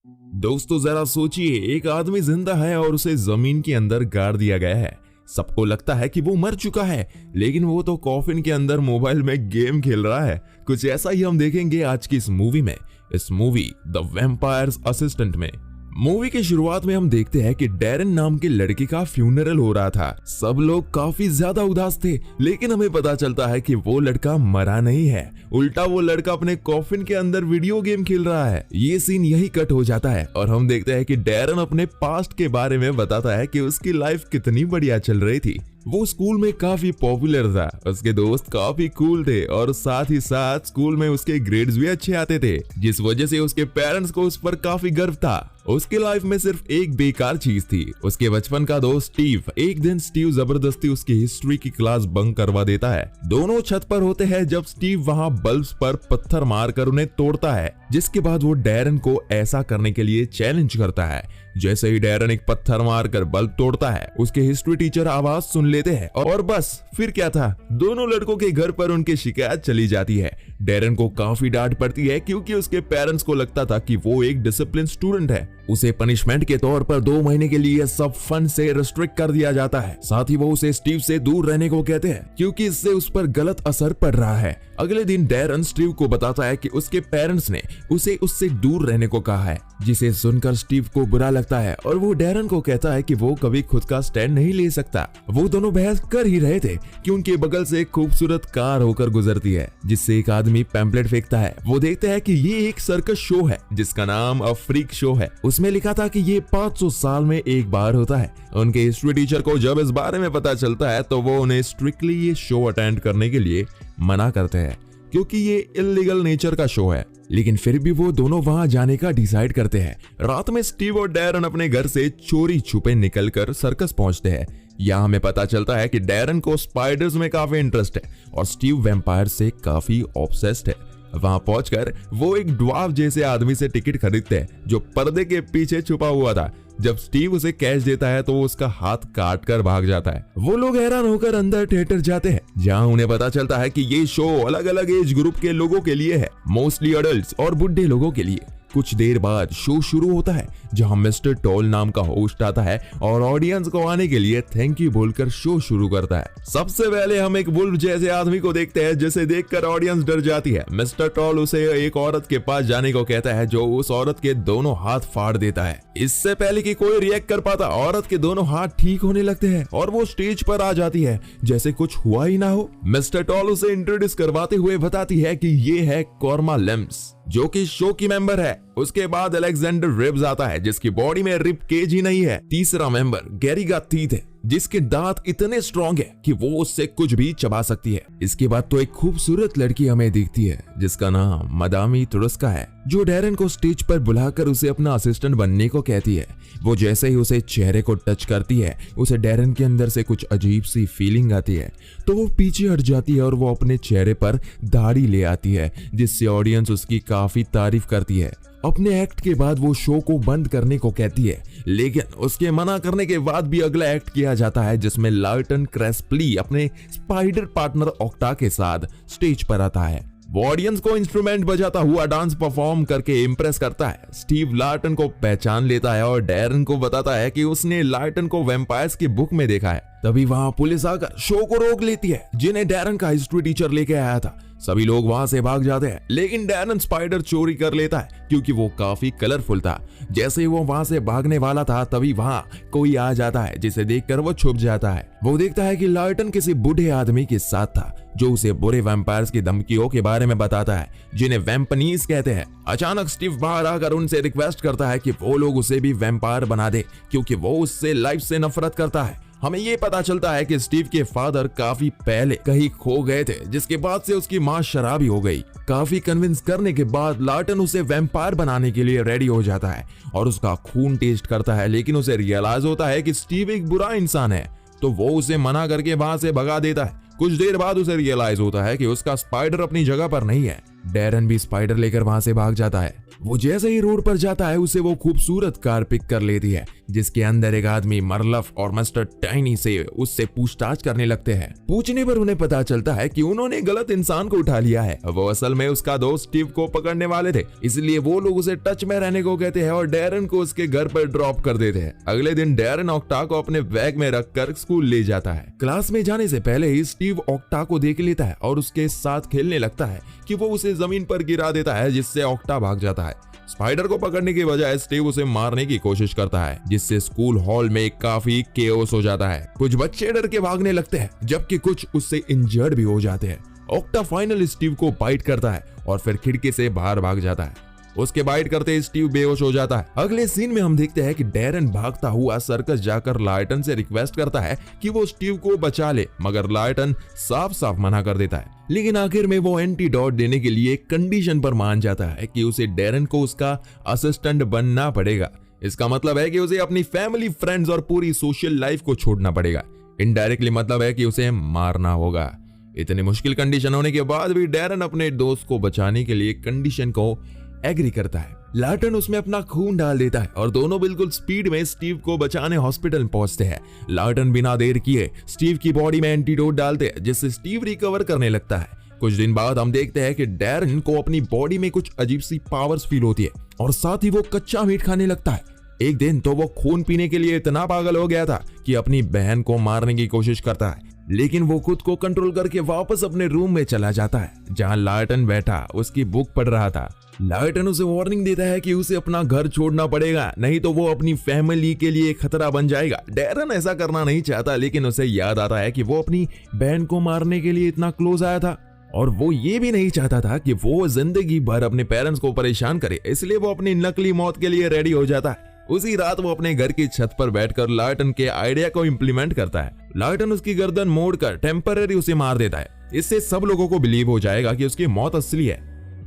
दोस्तों जरा सोचिए, एक आदमी जिंदा है और उसे जमीन के अंदर गाड़ दिया गया है। सबको लगता है कि वो मर चुका है, लेकिन वो तो कॉफिन के अंदर मोबाइल में गेम खेल रहा है। कुछ ऐसा ही हम देखेंगे आज की इस मूवी में, इस मूवी द वैम्पायर्स असिस्टेंट में। मूवी की शुरुआत में हम देखते हैं कि डैरेन नाम के लड़के का फ्यूनरल हो रहा था। सब लोग काफी ज्यादा उदास थे, लेकिन हमें पता चलता है कि वो लड़का मरा नहीं है, उल्टा वो लड़का अपने कॉफिन के अंदर वीडियो गेम खेल रहा है। ये सीन यही कट हो जाता है और हम देखते हैं कि डैरेन अपने पास्ट के बारे में बताता है कि उसकी लाइफ कितनी बढ़िया चल रही थी। वो स्कूल में काफी पॉपुलर था, उसके दोस्त काफी कूल थे और साथ ही साथ स्कूल में उसके ग्रेड्स भी अच्छे आते थे, जिस वजह से उसके पेरेंट्स को उस पर काफी गर्व था। उसके लाइफ में सिर्फ एक बेकार चीज थी, उसके बचपन का दोस्त स्टीव। एक दिन स्टीव जबरदस्ती उसकी हिस्ट्री की क्लास बंक करवा देता है। दोनों छत पर होते हैं जब स्टीव वहां बल्ब्स पर पत्थर मारकर उन्हें तोड़ता है, जिसके बाद वो डैरेन को ऐसा करने के लिए चैलेंज करता है। जैसे ही डैरेन एक पत्थर मारकर बल्ब तोड़ता है, उसके हिस्ट्री टीचर आवाज सुन लेते हैं और बस फिर क्या था, दोनों लड़कों के घर पर उनकी शिकायत चली जाती है। डैरेन को काफी डांट पड़ती है क्योंकि उसके पेरेंट्स को लगता था कि वो एक डिसिप्लिन स्टूडेंट है। उसे पनिशमेंट के तौर पर 2 महीने के लिए सब फन से रिस्ट्रिक्ट कर दिया जाता है। साथ ही वो उसे स्टीव से दूर रहने को कहते हैं क्योंकि इससे उस पर गलत असर पड़ रहा है। अगले दिन डैरेन स्टीव को बताता है कि उसके पेरेंट्स ने उसे उससे दूर रहने को कहा है, जिसे सुनकर स्टीव को बुरा लगता है और वो डैरेन को कहता है कि वो कभी खुद का स्टैंड नहीं ले सकता। वो दोनों बहस कर ही रहे थे कि उनके बगल से एक खूबसूरत कार होकर गुजरती है, जिससे एक आदमी पैम्पलेट फेंकता है। वो देखते हैं कि ये एक सर्कस शो है जिसका नाम अ फ्रीक शो है। उसमें लिखा था कि ये 500 साल में एक बार होता है। उनके हिस्ट्री टीचर को जब इस बारे में पता चलता है तो वो उन्हें स्ट्रिक्टली ये शो अटेंड करने के लिए मना करते हैं क्योंकि ये इल्लीगल नेचर का शो है। लेकिन फिर भी वो दोनों वहां जाने का डिसाइड करते हैं। रात में स्टीव और डैरेन अपने घर से चोरी छुपे निकलकर सर्कस पहुंचते हैं। यहाँ हमें पता चलता है कि डैरेन को स्पाइडर्स में काफी इंटरेस्ट है और स्टीव वैम्पायर से काफी ऑब्सेस्ड है। वहां पहुंचकर वो एक ड्वार्फ जैसे आदमी से टिकट खरीदते हैं जो पर्दे के पीछे छुपा हुआ था। जब स्टीव उसे कैश देता है तो वो उसका हाथ काट कर भाग जाता है। वो लोग हैरान होकर अंदर थिएटर जाते हैं, जहां उन्हें पता चलता है कि ये शो अलग अलग एज ग्रुप के लोगों के लिए है, मोस्टली अडल्ट्स और बुढ़े लोगों के लिए। कुछ देर बाद शो शुरू होता है, जहां मिस्टर टॉल नाम का होस्ट आता है और ऑडियंस को आने के लिए थैंक यू बोलकर शो शुरू करता है। सबसे पहले हम एक वुल्फ जैसे आदमी को देखते हैं, जिसे देखकर ऑडियंस डर जाती है। मिस्टर टॉल उसे एक औरत के पास जाने को कहता है, जो उस औरत के दोनों हाथ फाड़ देता है। इससे पहले कि कोई रिएक्ट कर पाता, औरत के दोनों हाथ ठीक होने लगते हैं और वो स्टेज पर आ जाती है जैसे कुछ हुआ ही ना हो। मिस्टर टॉल उसे इंट्रोड्यूस करवाते हुए बताती है कि ये है कॉर्मा लेम्स, जो कि शो की मेंबर है। उसके बाद अलेक्जेंडर रिब्स आता है, जिसकी बॉडी में रिब केज ही नहीं है। तीसरा मेंबर गैरी का टीथ है, जिसके दांत इतने स्ट्रॉन्ग है कि वो उससे कुछ भी चबा सकती है। इसके बाद तो एक खूबसूरत लड़की हमें दिखती है जिसका नाम मदामी तुरस्का है, जो डैरेन को स्टेज पर बुलाकर उसे अपना असिस्टेंट बनने को कहती है। वो जैसे ही उसे चेहरे को टच करती है, उसे डैरेन के अंदर से कुछ अजीब सी फीलिंग आती है, तो वो पीछे हट जाती है और वो अपने चेहरे पर दाढ़ी ले आती है, जिससे ऑडियंस उसकी काफी तारीफ करती है। अपने एक्ट के बाद वो शो को बंद करने को कहती है, लेकिन उसके मना करने के बाद भी अगला एक्ट किया जाता है, जिसमें लार्टन क्रेस्पली अपने स्पाइडर पार्टनर ऑक्टा के साथ स्टेज पर आता है। वो ऑडियंस को इंस्ट्रूमेंट बजाता हुआ डांस परफॉर्म करके इम्प्रेस करता है। स्टीव लार्टन को पहचान लेता है और डैरेन को बताता है कि उसने लार्टन को वैम्पायर्स की बुक में देखा है। तभी वहां पुलिस आकर शो को रोक लेती है, जिन्हें डैरेन का हिस्ट्री टीचर लेके आया था। सभी लोग वहां से भाग जाते हैं, लेकिन डैरेन स्पाइडर चोरी कर लेता है क्योंकि वो काफी कलरफुल था। जैसे ही वो वहां से भागने वाला था, तभी वहां कोई आ जाता है, जिसे देखकर वो छुप जाता है। वो देखता है कि लार्टन किसी बूढ़े आदमी के साथ था, जो उसे बुरे वैम्पायर्स की धमकियों के बारे में बताता है, जिन्हें वैम्पनीज कहते हैं। अचानक स्टीव बाहर आकर उनसे रिक्वेस्ट करता है कि वो लोग उसे भी वैम्पायर बना दे, क्योंकि वो उससे लाइफ से नफरत करता है। हमें ये पता चलता है कि स्टीव के फादर काफी पहले कहीं खो गए थे, जिसके बाद से उसकी मां शराबी हो गई। काफी कन्विंस करने के बाद लार्टन उसे वैम्पायर बनाने के लिए रेडी हो जाता है और उसका खून टेस्ट करता है, लेकिन उसे रियलाइज होता है कि स्टीव एक बुरा इंसान है, तो वो उसे मना करके वहां से भगा देता है। कुछ देर बाद उसे रियलाइज होता है कि उसका स्पाइडर अपनी जगह पर नहीं है। डैरन भी स्पाइडर लेकर वहां से भाग जाता है। वो जैसे ही रोड पर जाता है उसे वो खूबसूरत कार पिक कर लेती है, जिसके अंदर एक आदमी मरलफ और मिस्टर टाइनी से उससे पूछताछ करने लगते हैं। पूछने पर उन्हें पता चलता है कि उन्होंने गलत इंसान को उठा लिया है। वो असल में उसका दोस्त स्टीव को पकड़ने वाले थे, इसलिए वो लोग उसे टच में रहने को कहते हैं और डैरन को उसके घर पर ड्रॉप कर देते हैं। अगले दिन डैरन ऑक्टा को अपने बैग में रखकर स्कूल ले जाता है। क्लास में जाने से पहले ही स्टीव ऑक्टा को देख लेता है और उसके साथ खेलने लगता है कि वो उसे जमीन पर गिरा देता है, जिससे ऑक्टा भाग जाता है। स्पाइडर को पकड़ने के बजाय स्टीव उसे मारने की कोशिश करता है, जिससे स्कूल हॉल में काफी केओस हो जाता है। कुछ बच्चे डर के भागने लगते हैं, जबकि कुछ उससे इंजर्ड भी हो जाते हैं। ऑक्टा फाइनल स्टीव को बाइट करता है और फिर खिड़की से बाहर भाग जाता है। उसके बाइट करते स्टीव बेहोश हो जाता है। अगले सीन में हम देखते हैं कि डैरन भागता हुआ सर्कस जाकर लाइटन से रिक्वेस्ट करता है कि वो स्टीव को बचा ले, मगर लाइटन साफ साफ मना कर देता है। लेकिन आखिर में वो एंटीडोट देने के लिए कंडीशन पर मान जाता है कि उसे डैरन को उसका असिस्टेंट बनना पड़ेगा। इसका मतलब है कि उसे अपनी फैमिली, फ्रेंड्स और पूरी सोशल लाइफ को छोड़ना पड़ेगा। इनडायरेक्टली मतलब है कि उसे मारना होगा। इतनी मुश्किल कंडीशन होने के बाद भी डैरन अपने दोस्त को बचाने के लिए कंडीशन को एग्री करता है। लाइटन उसमें अपना खून डाल देता है और दोनों बिल्कुल स्पीड में स्टीव को बचाने हॉस्पिटल पहुंचते हैं। लाइटन बिना देर किए स्टीव की बॉडी में एंटीडोट डालते हैं, जिससे स्टीव रिकवर करने लगता है। कुछ दिन बाद हम देखते हैं कि डैरन को अपनी बॉडी में कुछ अजीब सी पावर्स फील होती है और साथ ही वो कच्चा मीट खाने लगता है। एक दिन तो वो खून पीने के लिए इतना पागल हो गया था कि अपनी बहन को मारने की कोशिश करता है, लेकिन वो खुद को कंट्रोल करके वापस अपने रूम में चला जाता है, जहां लाइटन बैठा उसकी बुक पढ़ रहा था। लाइटन उसे वार्निंग देता है कि उसे अपना घर छोड़ना पड़ेगा, नहीं तो वो अपनी फैमिली के लिए खतरा बन जाएगा। डैरन ऐसा करना नहीं चाहता, लेकिन उसे याद आता है कि वो अपनी बहन को मारने के लिए इतना क्लोज आया था और वो ये भी नहीं चाहता था कि वो जिंदगी भर अपने पेरेंट्स को परेशान करे, इसलिए वो अपनी नकली मौत के लिए रेडी हो जाता है। उसी रात वो अपने घर की छत पर बैठकर लाइटन के आइडिया को इम्प्लीमेंट करता है। लाइटन उसकी गर्दन मोड़कर टेम्पररी उसे मार देता है। इससे सब लोगों को बिलीव हो जाएगा कि उसकी मौत असली है।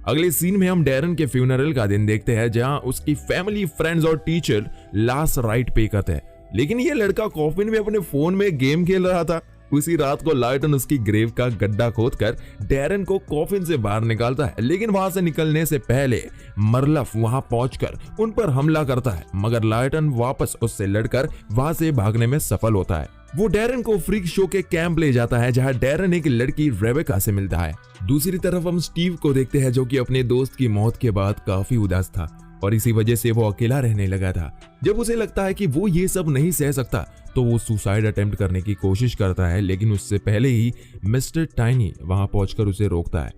अगले सीन में हम डैरन के फ्यूनरल का दिन देखते हैं, जहां उसकी फैमिली, फ्रेंड्स और टीचर लास्ट राइट पे करते हैं, लेकिन ये लड़का कॉफिन में अपने फोन में गेम खेल रहा था। उसी रात को लाइटन उसकी ग्रेव का गड्ढा खोदकर डैरन को कॉफिन से बाहर निकालता है, लेकिन वहां से निकलने से पहले मरलफ वहां पहुंचकर उन पर हमला करता है, मगर लाइटन वापस उससे लड़कर वहां से भागने में सफल होता है। वो डैरन को फ्रीक शो के कैंप ले जाता है, जहां डैरन एक लड़की रेबेका से मिलता है। दूसरी तरफ हम स्टीव को देखते हैं, जो कि अपने दोस्त की मौत के बाद काफी उदास था और इसी वजह से वो अकेला रहने लगा था। जब उसे लगता है कि वो ये सब नहीं सह सकता, तो वो सुसाइड अटेम्प्ट करने की कोशिश करता है, लेकिन उससे पहले ही मिस्टर टाइनी वहां पहुंचकर उसे रोकता है।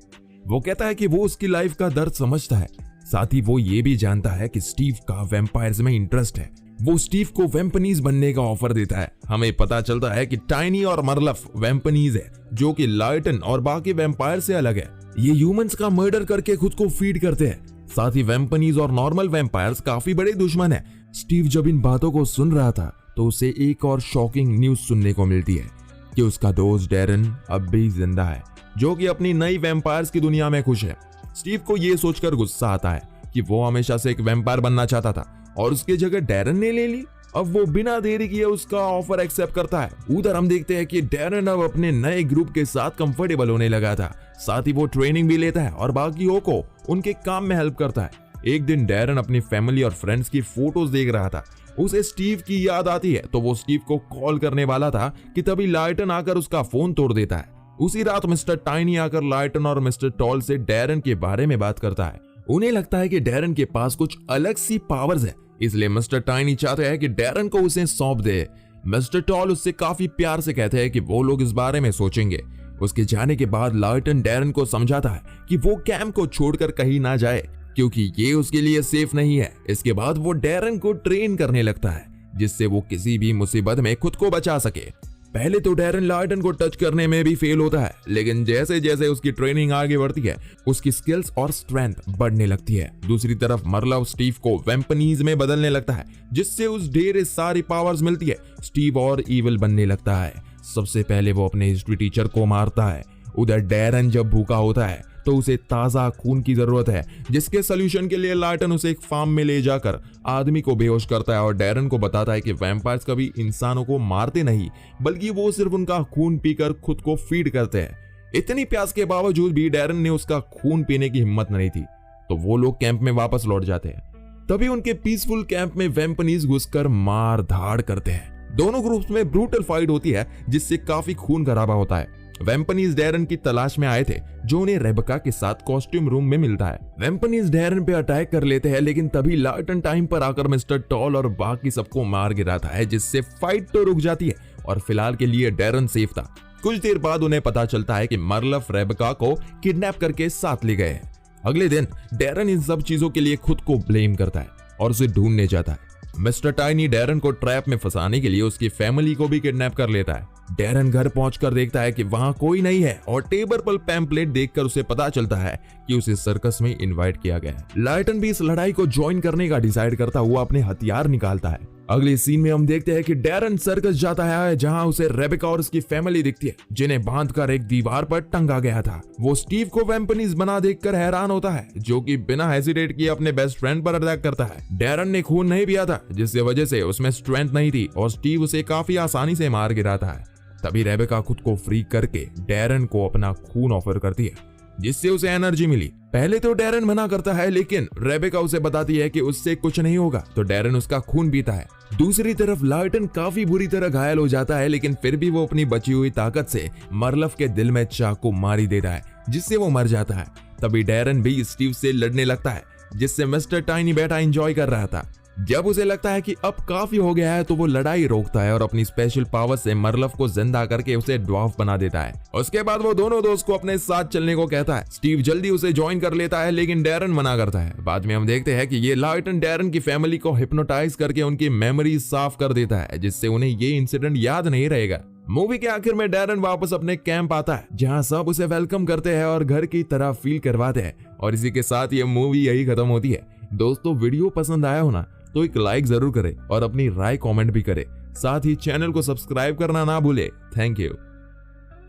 वो कहता है कि वो उसकी लाइफ का दर्द समझता है, साथ ही वो ये भी जानता है कि स्टीव का वैम्पायर्स में इंटरेस्ट है। वो स्टीव को वैम्पनीज बनने का ऑफर देता है। हमें पता चलता है कि टाइनी और मरलफ वैम्पनीज है, जो कि लाइटन और बाकी वैम्पायर से अलग है। ये ह्यूमंस का मर्डर करके खुद को फीड करते हैं। साथ ही वैम्पनीज और नॉर्मल वैम्पायर्स काफी बड़े दुश्मन है। स्टीव जब इन बातों को सुन रहा था, तो उसे एक और शॉकिंग न्यूज सुनने को मिलती है कि उसका दोस्त डैरन अब भी जिंदा है, जो कि अपनी नई वैम्पायर्स की दुनिया में खुश है। स्टीव को ये सोचकर गुस्सा आता है कि वो हमेशा से एक वैम्पायर बनना चाहता था और उसकी जगह डैरन ने ले ली। अब वो बिना देरी किए उसका ऑफर एक्सेप्ट करता है। उधर हम देखते हैं कि डैरन अब अपने नए ग्रुप के साथ कंफर्टेबल होने लगा था, साथ ही वो ट्रेनिंग भी लेता है और बाकियों को उनके काम में हेल्प करता है। एक दिन डैरन अपनी फैमिली और फ्रेंड्स की फोटोज देख रहा था। उसे स्टीव की याद आती है, तो वो स्टीव को कॉल करने वाला था कि तभी लाइटन आकर उसका फोन तोड़ देता है। उसी रात मिस्टर टाइनी आकर लाइटन और मिस्टर टॉल से डैरन के बारे में बात करता है। उन्हें लगता है कि डैरन के पास कुछ अलग सी पावर्स है, इसलिए मिस्टर टाइनी चाहते हैं कि डैरन को उसे सौंप दे। मिस्टर टॉल उससे काफी प्यार से कहते हैं कि वो लोग इस बारे में सोचेंगे। उसके जाने के बाद लाइटन डैरन को समझाता है कि वो कैंप को छोड़कर कहीं ना जाए, क्योंकि ये उसके लिए सेफ नहीं है। इसके बाद वो डैरन को ट्रेन करने लगता है, जिससे वो किसी भी मुसीबत में खुद को बचा सके। पहले तो डैरन लाइटन को टच करने में भी फेल होता है, लेकिन जैसे जैसे उसकी ट्रेनिंग आगे बढ़ती है, उसकी स्किल्स और स्ट्रेंथ बढ़ने लगती है। दूसरी तरफ मरलव स्टीव को वैम्पनीज में बदलने लगता है, जिससे उस ढेर सारी पावर्स मिलती है। स्टीव और इविल बनने लगता है। सबसे पहले वो अपने हिस्ट्री टीचर को मारता है। उधर डैरन जब भूखा होता है, तो उसे ताजा खून की जरूरत है, जिसके सोल्यूशन के लिए लाइटन उसे एक फार्म में ले जाकर आदमी को बेहोश करता है और डैरन को बताता है कि वैम्पायर्स कभी इंसानों को मारते नहीं, बल्कि वो सिर्फ उनका खून पीकर खुद को फीड करते हैं। इतनी प्यास के बावजूद भी डैरन ने उसका खून पीने की हिम्मत नहीं थी, तो वो लोग कैंप में वापस लौट जाते हैं। तभी उनके पीसफुल कैंप में वेम्पनीज घुसकर मार धाड़ करते हैं। दोनों ग्रुप्स में ब्रूटल फाइट होती है जिससे काफी खून खराबा होता है। वेम्पनीज डैरन की तलाश में आए थे जो उन्हें रेबेका के साथ कॉस्ट्यूम रूम में मिलता है। वेम्पनीज डैरन पे अटैक कर लेते हैं, लेकिन तभी लार्टन टाइम पर आकर मिस्टर टॉल और बाकी सबको मार गिराता है, जिससे फाइट तो रुक जाती है और फिलहाल के लिए डैरन सेफ था। कुछ देर बाद उन्हें पता चलता है कि मरलफ रेबेका को किडनैप करके साथ ले गए हैं। अगले दिन डैरन इन सब चीजों के लिए खुद को ब्लेम करता है और उसे ढूंढने जाता है। मिस्टर टाइनी डैरन को ट्रैप में फंसाने के लिए उसकी फैमिली को भी किडनैप कर लेता है। डैरन घर पहुंचकर देखता है कि वहां कोई नहीं है और टेबल पर पैम्पलेट देखकर उसे पता चलता है कि उसे सर्कस में इनवाइट किया गया है। लार्टन भी इस लड़ाई को ज्वाइन करने का डिसाइड करता हुआ अपने हथियार निकालता है। अगले सीन में हम देखते हैं कि डैरन सर्कस जाता है जहां उसे रेबेका और उसकी फैमिली दिखती है, जिन्हें बांधकर एक दीवार पर टंगा गया था। वो स्टीव को वेम्पनीज बना देखकर हैरान होता है, जो कि बिना हेजिटेट किए अपने बेस्ट फ्रेंड पर अटैक करता है। डैरन ने खून नहीं पिया था, जिसकी वजह से उसमें स्ट्रेंथ नहीं थी और स्टीव उसे काफी आसानी से मार गिराता है। तभी रेबेका खुद को फ्री करके डैरन को अपना खून ऑफर करती है, जिससे उसे एनर्जी मिली। पहले तो डैरन मना करता है, लेकिन रेबेका उसे बताती है कि उससे कुछ नहीं होगा, तो डैरन उसका खून पीता है। दूसरी तरफ लार्टन काफी बुरी तरह घायल हो जाता है, लेकिन फिर भी वो अपनी बची हुई ताकत से मरलफ के दिल में चाकू मारी देता है, जिससे वो मर जाता है। तभी डैरन भी स्टीव से लड़ने लगता है, जिससे मिस्टर टाइनी बेटा एंजॉय कर रहा था। जब उसे लगता है कि अब काफी हो गया है, तो वो लड़ाई रोकता है और अपनी स्पेशल पावर से मरलफ को जिंदा करके उसे ड्वार्फ बना देता है। उसके बाद वो दोनों दोस्त को अपने साथ चलने को कहता है। स्टीव जल्दी उसे ज्वाइन कर लेता है, लेकिन डैरन मना करता है। बाद में हम देखते हैं कि ये लार्टन डैरन की फैमिली को हिप्नोटाइज करके उनकी मेमोरी साफ कर देता है, जिससे उन्हें ये इंसिडेंट याद नहीं रहेगा। मूवी के आखिर में डैरन वापस अपने कैंप आता है, जहां सब उसे वेलकम करते हैं और घर की तरह फील करवाते हैं। और इसी के साथ ये मूवी यही खत्म होती है। दोस्तों, वीडियो पसंद आया हो ना, तो एक लाइक जरूर करें और अपनी राय कमेंट भी करें। साथ ही चैनल को सब्सक्राइब करना ना भूले। Thank you.